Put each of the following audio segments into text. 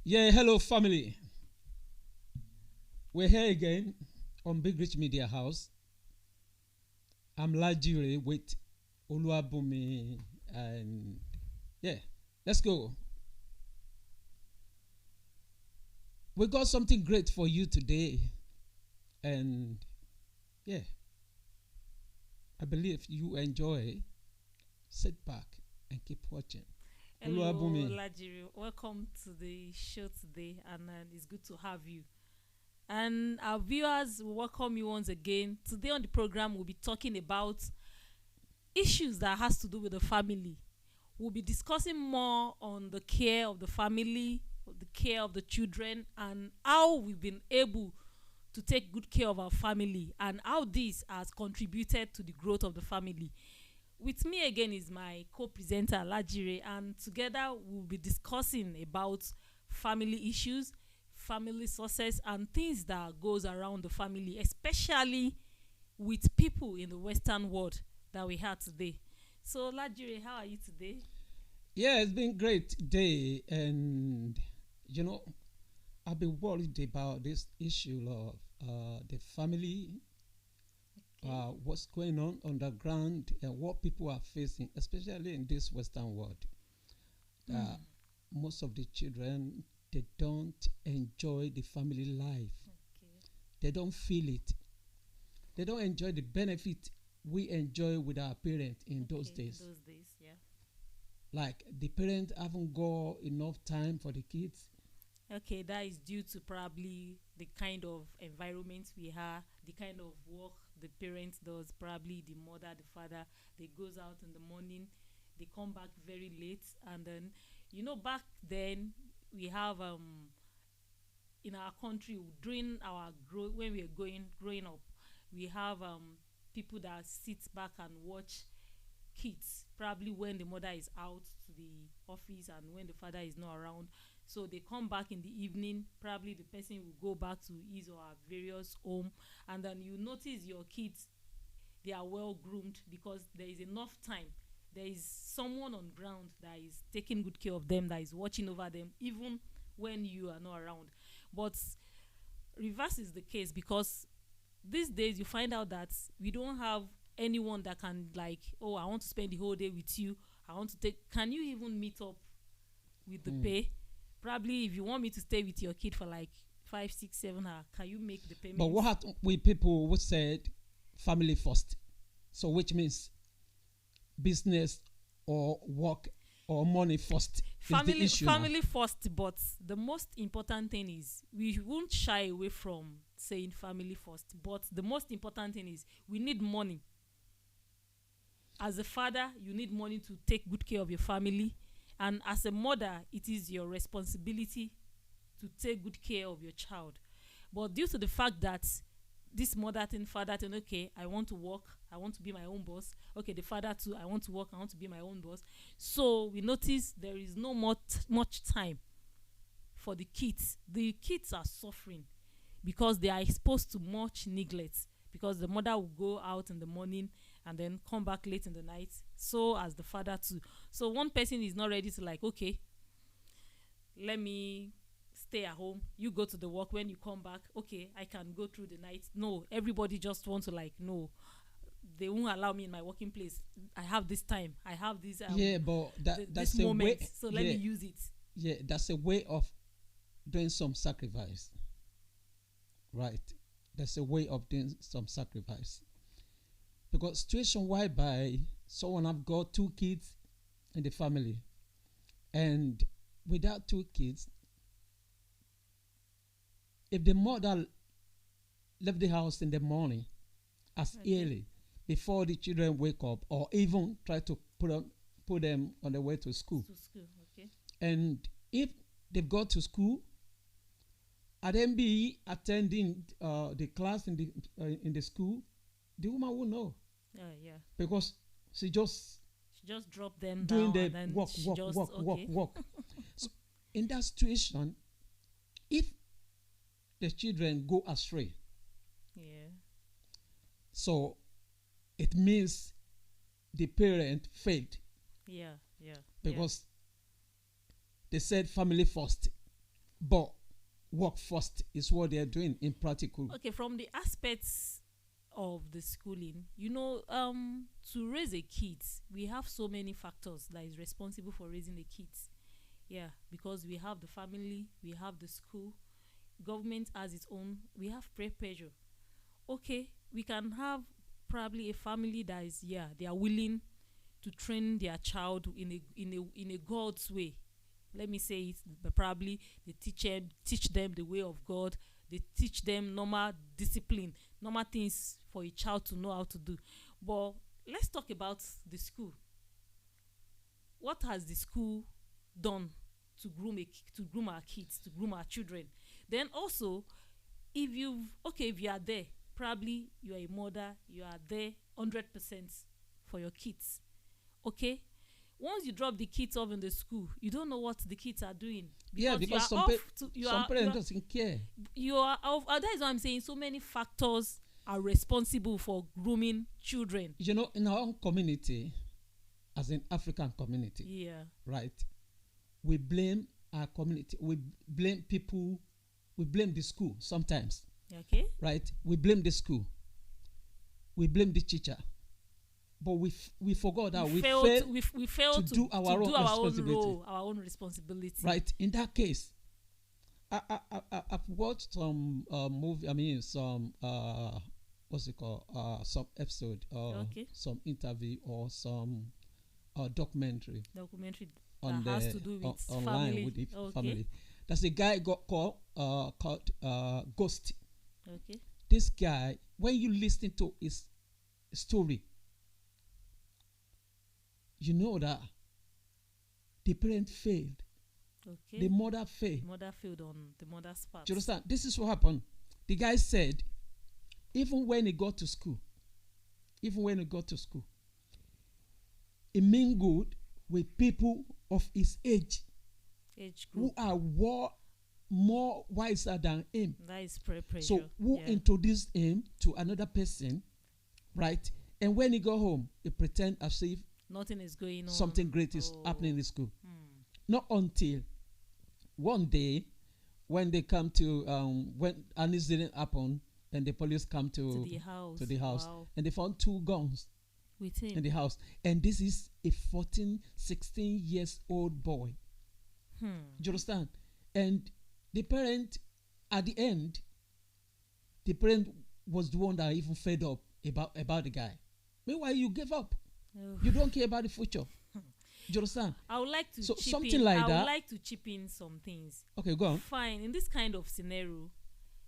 Yeah, hello family. We're here again on Big Rich Media House. I'm Lajire with Oluwabumi and yeah, let's go. We got something great for you today and yeah, I believe you enjoy. Sit back and keep watching. Hello, Oluwabumi. Lajiri. Welcome to the show today, and it's good to have you. And our viewers, we welcome you once again. Today on the program, we'll be talking about issues that has to do with the family. We'll be discussing more on the care of the family, the care of the children, and how we've been able to take good care of our family, and how this has contributed to the growth of the family. With me again is my co-presenter Lajire, and together we'll be discussing about family issues, family success, and things that goes around the family, especially with people in the Western world that we have today. So Lajire, how are you today? Yeah, it's been great day and you know, I've been worried about this issue of the family, Okay. what's going on the ground, and what people are facing, especially in this Western world. Uh, Hmm. Most of the children they don't enjoy the family life. Okay. They don't feel it. They don't enjoy the benefit we enjoy with our parents in those Okay. days. Those days, yeah. Like the parents haven't got enough time for the kids. Okay, that is due to probably the kind of environment we have, the kind of work the parents does, probably the mother, the father, they goes out in the morning, they come back very late, and then back then we have in our country during our when we are going growing up, we have people that sit back and watch kids probably when the mother is out to the office and when the father is not around, so they come back in the evening, probably the person will go back to his or her various home, and then you notice your kids, they are well groomed because there is enough time, there is someone on ground that is taking good care of them, that is watching over them even when you are not around. But reverse is the case, because these days you find out that we don't have anyone that can, like, oh, I want to spend the whole day with you, I want to take, can you even meet up with the Mm. pay? Probably if you want me to stay with your kid for like 5 6 7 hours, can you make the But what payments? happened with people who said family first? So which means business or work or money first is the issue now. Family first, but the most important thing is we won't shy away from saying family first, but the most important thing is we need money. As a father, you need money to take good care of your family, and as a mother, it is your responsibility to take good care of your child. But due to the fact that this mother thing, father thing, okay, I want to work, I want to be my own boss, okay, the father too, I want to work, I want to be my own boss, so we notice there is no much time for the kids. The kids are suffering because they are exposed to much neglect, because the mother will go out in the morning and then come back late in the night, so as the father too. So one person is not ready to, like, okay, let me stay at home, you go to the work, when you come back, okay, I can go through the night. No, everybody just wants to, like, no, they won't allow me in my working place, I have this time, I have this Yeah, but this that's a moment, way. so let me Yeah, use it. yeah, that's a way of doing some sacrifice, right? That's a way of doing some sacrifice because situation whereby someone have got two kids in the family and without two kids, if the mother left the house in the morning as Okay. early before the children wake up or even try to put them on the way to school. To school. Okay. And if they've got to school, and then be attending the class in the school, the woman will know Yeah. because she just She just dropped them doing down the and then work, she work, just, work, work, okay. work. So in that situation, if the children go astray, Yeah. so it means the parent failed Yeah. Yeah. Yeah. because they said family first. but work first is what they're doing in practical. Okay, from the aspects of the schooling, to raise a kid, we have so many factors that is responsible for raising the kids. Yeah, because we have the family, we have the school, government has its own, we have peer pressure. Okay, we can have probably a family that is, yeah, they are willing to train their child in a God's way. Let me say it, but probably they teach them the way of God. They teach them normal discipline, normal things for a child to know how to do. But let's talk about the school. What has the school done to groom our kids, to groom our children? Then also, if you are there, probably you are a mother, you are there 100% for your kids. Okay, once you drop the kids off in the school, you don't know what the kids are doing. Because some parents doesn't care. You are off. That is why I'm saying so many factors are responsible for grooming children. In our own community, as an African community, yeah, right, we blame our community, we blame people, we blame the school sometimes. Okay. Right, we blame the school, we blame the teacher, but we forgot that we failed to do our own responsibility. Right. In that case, I've watched some movie. I mean, some what's it called? Some episode or some interview or some documentary that has to do with online family. with the family. There's a guy called Ghost. Okay. This guy, when you listen to his story, you know that the parent failed. Okay. The mother failed. Mother failed on the mother's part. Do you understand? This is what happened. The guy said, even when he got to school, he mingled with people of his age group, who are more wiser than him. That is pressure. So who introduced him to another person, right? And when he go home, he pretend as if nothing is going on. Something great is happening in school. Not until one day when they come to when an incident happened and the police come to the house wow. And they found 2 guns with him in the house, and this is a 16 years old boy. Do you understand? And the parent, at the end, the parent was the one that even fed up about the guy. Meanwhile, you gave up. You don't care about the future. Do you understand? I would like to chip in some things. Okay, go on. Fine. In this kind of scenario,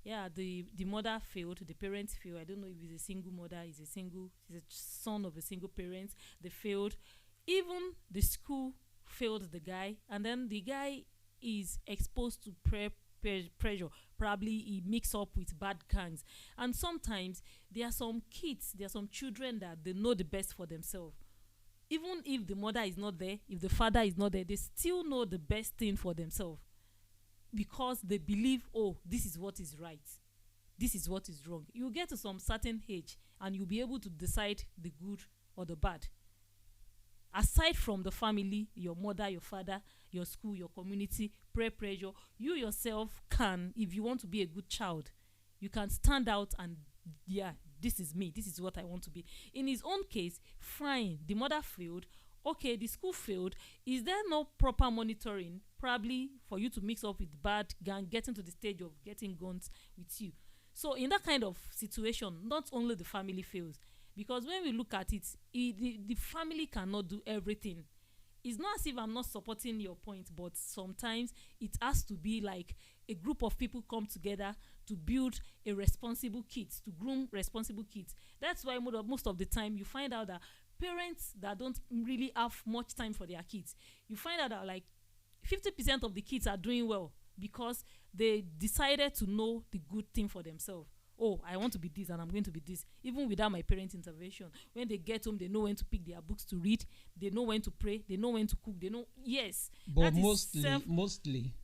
yeah, the mother failed, the parents failed. I don't know if it's a single mother, he's a son of a single parent. They failed. Even the school failed the guy, and then the guy is exposed to pressure. Probably he mix up with bad gangs, and sometimes there are some children that they know the best for themselves. Even if the mother is not there, if the father is not there, they still know the best thing for themselves, because they believe, oh, this is what is right, this is what is wrong. You get to some certain age and you'll be able to decide the good or the bad. Aside from the family, your mother, your father, your school, your community, pressure, you yourself can, if you want to be a good child, you can stand out and, yeah, this is me, this is what I want to be. In his own case, fine, the mother failed, okay, the school failed. Is there no proper monitoring, probably for you to mix up with bad gang, getting to the stage of getting guns with you? So in that kind of situation, not only the family fails, because when we look at it, the family cannot do everything. It's not as if I'm not supporting your point, but sometimes it has to be like a group of people come together to build a responsible kids, to groom responsible kids. That's why most of the time you find out that parents that don't really have much time for their kids, you find out that like 50% of the kids are doing well because they decided to know the good thing for themselves. Oh, I want to be this and I'm going to be this, even without my parents' intervention. When they get home, they know when to pick their books to read, they know when to pray, they know when to cook, they know, yes. But mostly,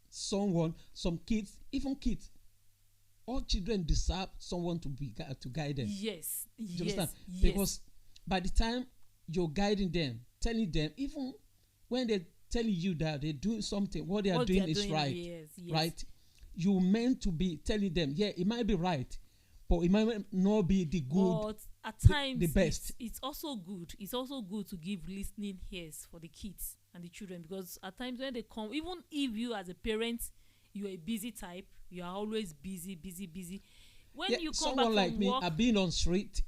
some kids, even kids, all children deserve someone to guide them. Yes, do you understand? Because by the time you're guiding them, telling them, even when they telling you that they're doing something, what they are What doing they are is doing, right, yes, yes. right? You meant to be telling them, yeah, it might be right, but it might not be the good, But at the times best. it's also good. It's also good to give listening ears for the kids and the children, because at times when they come, even if you as a parent, you're a busy type, you are always busy, busy, busy. When Yeah, you come back someone like from me, work, I've been on street,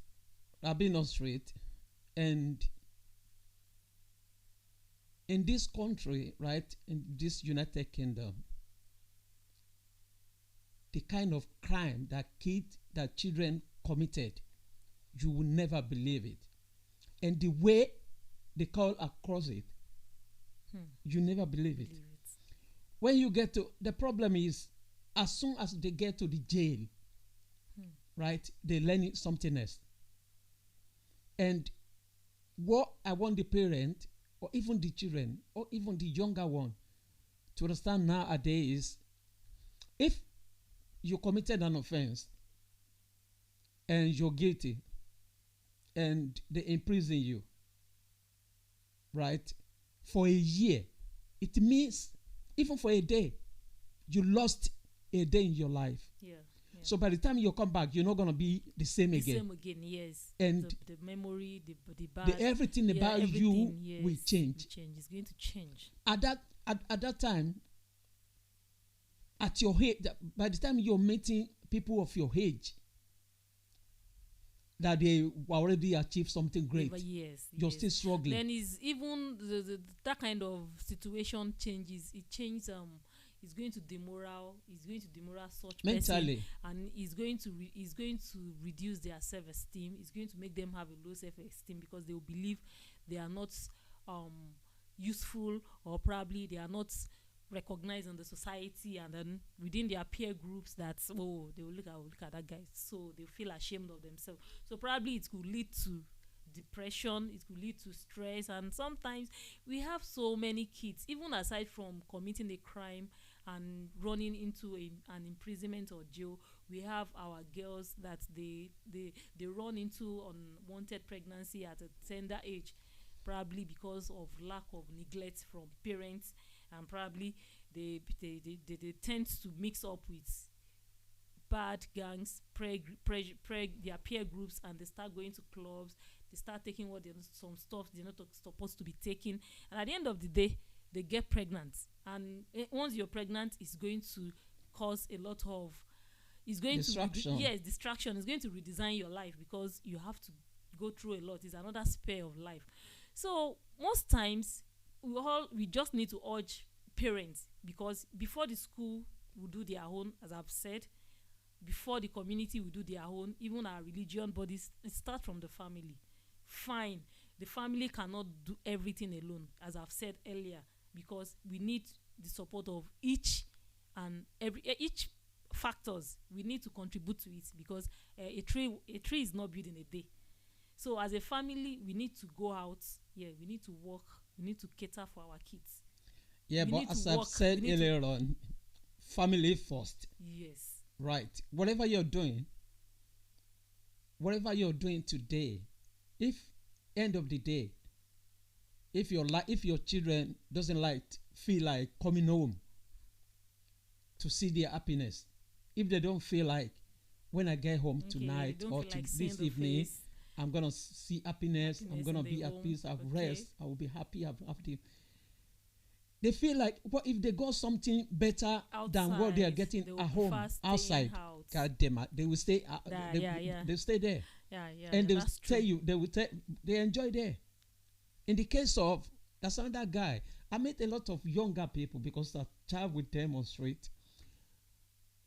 and in this country, right, in this United Kingdom, the kind of crime that children committed, you will never believe it. And the way they call across it, you never believe it. leave it. When you get to, the problem is, as soon as they get to the jail, right, they learn something else. And what I want the parent, or even the children, or even the younger one, to understand nowadays is, if you committed an offense and you're guilty and they imprison you, right, for a year, it means, even for a day, you lost a day in your life. Yeah. Yeah. So by the time you come back, you're not going to be the same The again. same again, yes. And the memory, the bad, everything about you everything, yes, will change. It's going to change. At that time, at your age, by the time you're meeting people of your age, that they already achieved something great, Yes, you're yes. still struggling. Then is even that kind of situation changes. It changes. It's going to demoral. It's going to demoral such Mentally. person, and it's going to reduce their self-esteem. It's going to make them have a low self-esteem, because they will believe they are not useful, or probably they are not recognized in the society, and then within their peer groups, that they will look at that guy, so they feel ashamed of themselves. So probably it could lead to depression, it could lead to stress. And sometimes we have so many kids, even aside from committing a crime and running into an imprisonment or jail, we have our girls that they run into unwanted pregnancy at a tender age, probably because of lack of neglect from parents, and probably they tend to mix up with bad gangs, their peer groups, and they start going to clubs. They start taking some stuff they're not supposed to be taking, and at the end of the day, they get pregnant. And once you're pregnant, it's going to cause a lot of, it's going distraction. Distraction. It's going to redesign your life, because you have to go through a lot. It's another spare of life. So most times we just need to urge parents, because before the school will do their own, as I've said, before the community will do their own, even our religion bodies, it starts from the family. Fine, the family cannot do everything alone, as I've said earlier, because we need the support of each factors. We need to contribute to it, because a tree is not built in a day. So as a family, we need to go out. We need to work. We need to cater for our kids. Yeah, but as I've said earlier on, family first. Yes. Right. Whatever you're doing today, if end of the day, if your children doesn't feel like coming home to see their happiness, if they don't feel like, when I get home tonight or this evening, I'm gonna see happiness, I'm gonna be at peace, I've rest, I will be happy, I've they feel like, what if they got something better outside than what they are getting at home, outside? God damn it, they will stay. They stay there. And they will tell you, they enjoy there. In the case of, that's another guy. I met a lot of younger people because I travel with them on street.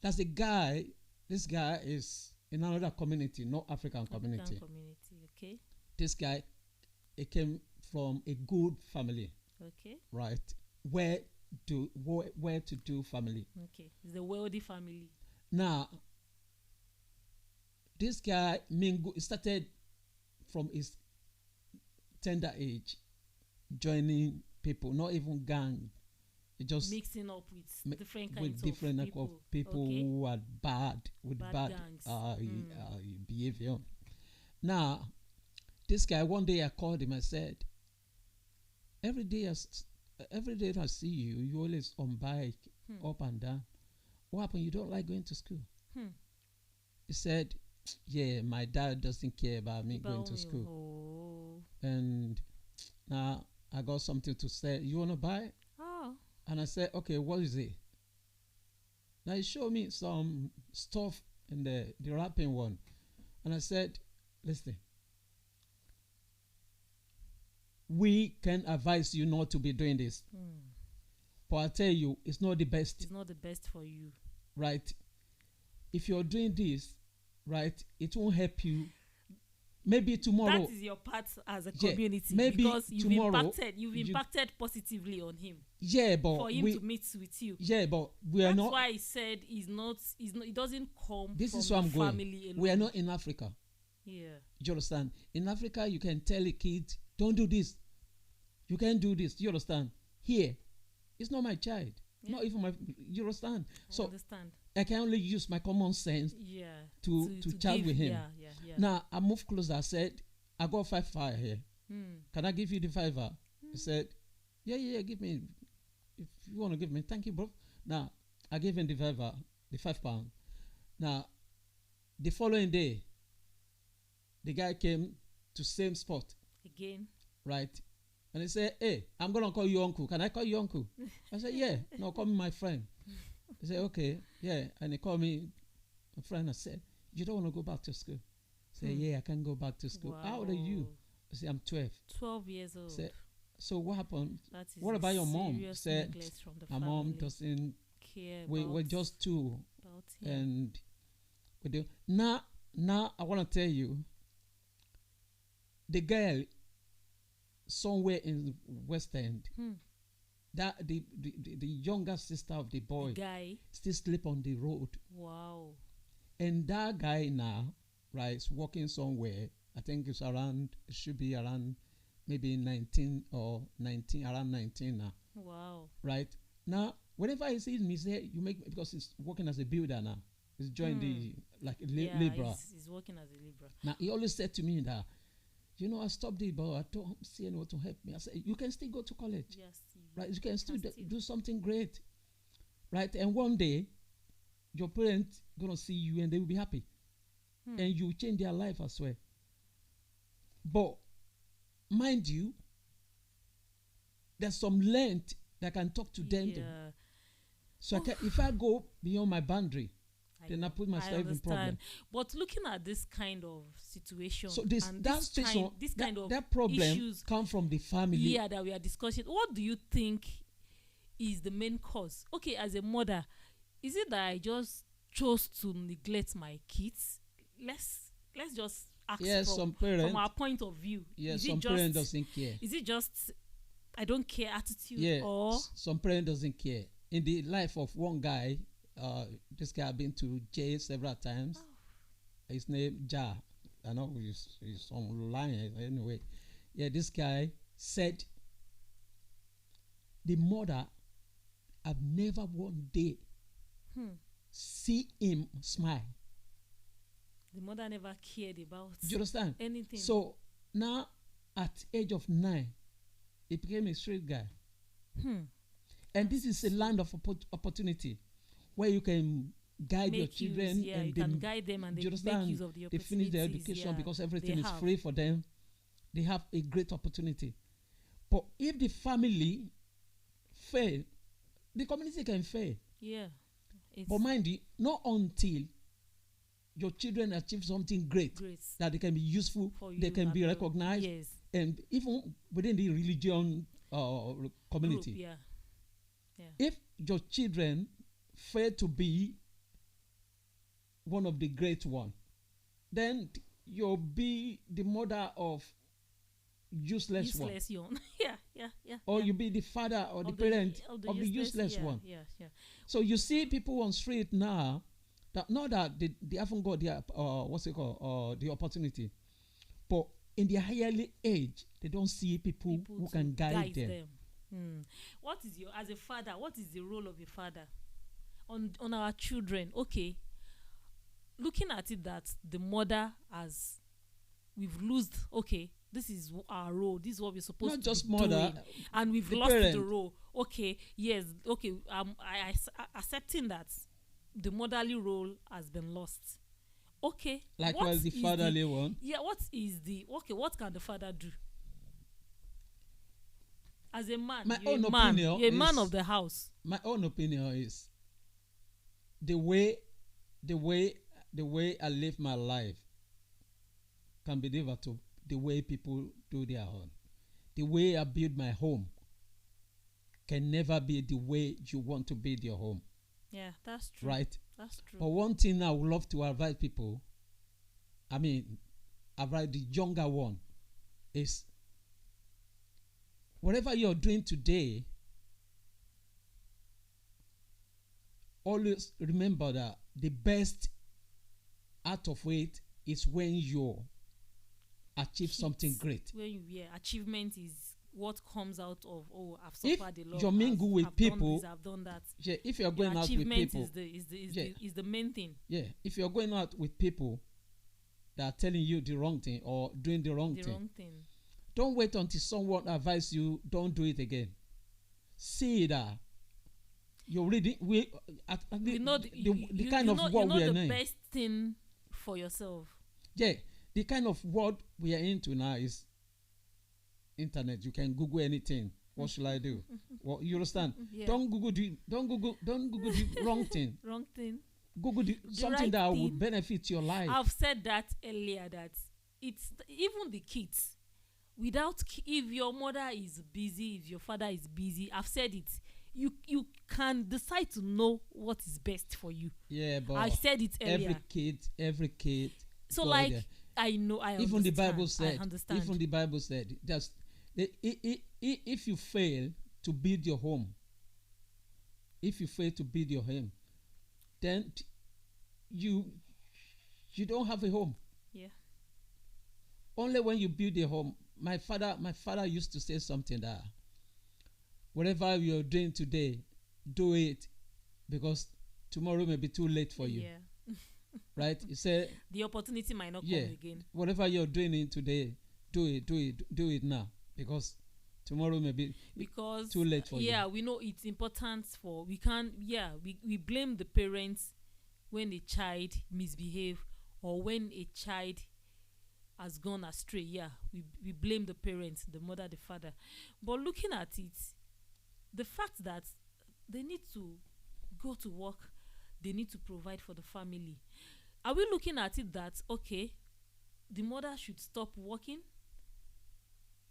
That's a guy. This guy is in another community, not African community. Okay. This guy, he came from a good family. Okay. Right. Where to do family. Okay. It's a wealthy family. Now, this guy started from his tender age, joining people, not even gang. He just mixing up with different kinds of people okay. who are bad behavior. Now, this guy, one day I called him. I said, every day every day I see you, you always on bike, up and down. What happened? You don't like going to school? He said, yeah, my dad doesn't care about me going to school. And now I got something to say. You want to buy? Oh. And I said, okay, what is it? Now he showed me some stuff in the wrapping one. And I said, listen, we can advise you not to be doing this. But I tell you, it's not the best. It's not the best for you. Right? If you're doing this, right, it won't help you. Maybe tomorrow. That is your part as a community. Maybe because you've tomorrow, you've impacted positively on him. Yeah, but for him to meet with you. Yeah, but we are not. That's why he said he's not. It doesn't come this from is where I'm family going. alone. We are not in Africa. Yeah. You understand? In Africa, you can tell a kid, don't do this. You can't do this. You understand? Here, it's not my child. Yeah. Not even my. You understand? I understand. I can only use my common sense. Yeah. To chat with him. Yeah. Now I moved closer. I said, I got 5 fire here. Can I give you the 5? He said, yeah. Give me. If you want to give me, thank you, bro. Now I gave him the 5, the £5. Now the following day, the guy came to same spot again. Right. And he said, hey, I'm going to call you uncle. Can I call you uncle? I said, yeah. No, call me my friend. He said, okay, yeah. And he called me a friend. I said, you don't want to go back to school? I said, yeah, I can go back to school. Wow. How old are you? I said, I'm 12. 12 years old. Said, so what happened? That is what about your mom? Said, my mom doesn't care. We're just two. About and we do. Now, I want to tell you, the girl somewhere in West End, that the younger sister of the boy guy still sleep on the road. Wow. And that guy now, right, is working somewhere. I think it should be around maybe 19 or 19, around 19 now. Wow. Right? Now, whenever he sees me, say, you make, because he's working as a builder now. He's joined the, like, labor. He's working as a laborer. Now, he always said to me that, you know, I stopped it, but I don't see anyone to help me. I said, you can still go to college. Yes. Right? You can still do something great. Right? And one day, your parents going to see you and they will be happy. And you change their life as well. But, mind you, there's some length that I can talk to them. So if I go beyond my boundary, then I put myself in problem. But looking at this kind of situation, so this kind of problem issues come from the family. Yeah, that we are discussing. What do you think is the main cause? Okay, as a mother, is it that I just chose to neglect my kids? Let's just ask from our point of view. Yeah, some parent doesn't care. Is it just I don't care attitude? Yeah, or some parent doesn't care. In the life of one guy, this guy has been to jail several times. His name Ja. I know he's online anyway. Yeah, this guy said the mother have never one day see him smile. The mother never cared about. Do you understand? Anything. So now, at age of 9, he became a straight guy. And this is a land of opportunity, where you can guide your children. And you can guide them and they make use of the opportunities. They finish their education because everything is free for them. They have a great opportunity. But if the family fail, the community can fail. Yeah. But mind you, not until your children achieve something great that they can be useful, they can be recognized, and even within the religion community. Group, yeah. If your children fail to be one of the great one, then you'll be the mother of useless one. Young. yeah. Or you'll be the father or the parent of the useless one. Yeah. So you see people on street now, that not that they haven't got their the opportunity, but in their early age, they don't see people who can guide them. What is as a father? What is the role of a father on our children? Okay, looking at it that the mother we've lost. Okay, This is our role. This is what we're supposed Not to just be mother, doing, and we've the lost the parent. role. Okay, yes, okay. Accepting that the motherly role has been lost. Okay, Likewise, the is fatherly one. Yeah, what is the okay? What can the father do as a man? My You're own a man. opinion You're a man is- of the house. My own opinion is the way I live my life can be different to the way people do their own. The way I build my home can never be the way you want to build your home, Yeah, that's true. right? That's true. But one thing I would love to advise people, I mean, advise the younger one, is whatever you're doing today, always remember that the best out of it is when you achieve something Hits. great. When achievement is what comes out of, oh, I've If suffered a lot. you mingle with I've people, done this, I've done that. Yeah, if you're Your going out with achievement people, is the main thing. yeah, if you're going out with people that are telling you the wrong thing or doing the wrong The thing, wrong thing. don't wait until someone advises you. Don't do it again. See that you're reading. You know the kind of you world know we are the in. best thing for yourself. Yeah, the kind of world we are into now is internet. You can Google anything. What should I do? Well, you understand? Yeah. Don't Google the wrong thing. Wrong thing. Google something right that thing. would benefit your life. I've said that earlier, that it's even the kids. If your mother is busy, if your father is busy, I've said it. You can decide to know what is best for you. Yeah, but I said it earlier. every kid. So go like there. I know I Even understand. the Bible said. I understand. Even the Bible said just if you fail to build your home, then you don't have a home. Yeah. Only when you build a home. My father used to say something that whatever you're doing today, do it, because tomorrow may be too late for you. Yeah. Right? He said, The opportunity might not yeah, come again. whatever you're doing in today, do it now, because tomorrow may be Because too late for you. Yeah, we know it's important for we blame the parents when a child misbehave or when a child has gone astray. Yeah, we blame the parents, the mother, the father. But looking at it, the fact that they need to go to work, they need to provide for the family. Are we looking at it that, okay, the mother should stop working?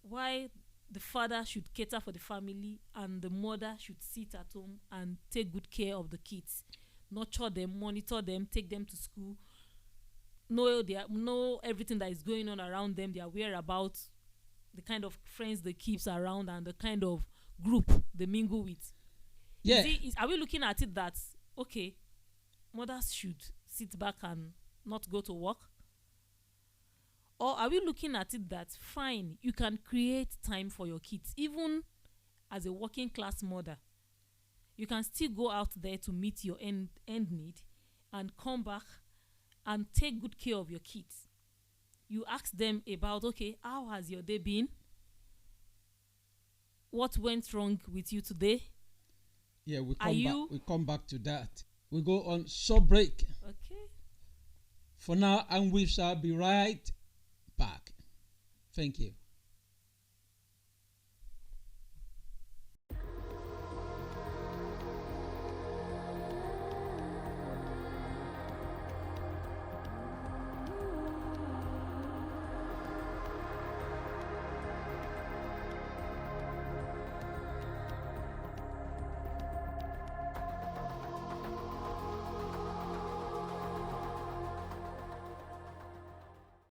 Why the father should cater for the family and the mother should sit at home and take good care of the kids, nurture them, monitor them, take them to school, know everything that is going on around them, their whereabouts, the kind of friends they keep around, and the kind of group they mingle with? Yeah. Are we looking at it that, okay, mothers should sit back and not go to work? Or are we looking at it that, fine, you can create time for your kids, even as a working class mother? You can still go out there to meet your end need and come back and take good care of your kids. You ask them about, okay, how has your day been? What went wrong with you today? Yeah, we Are come back to that. We go on short break Okay. for now, and we shall be right back. Thank you.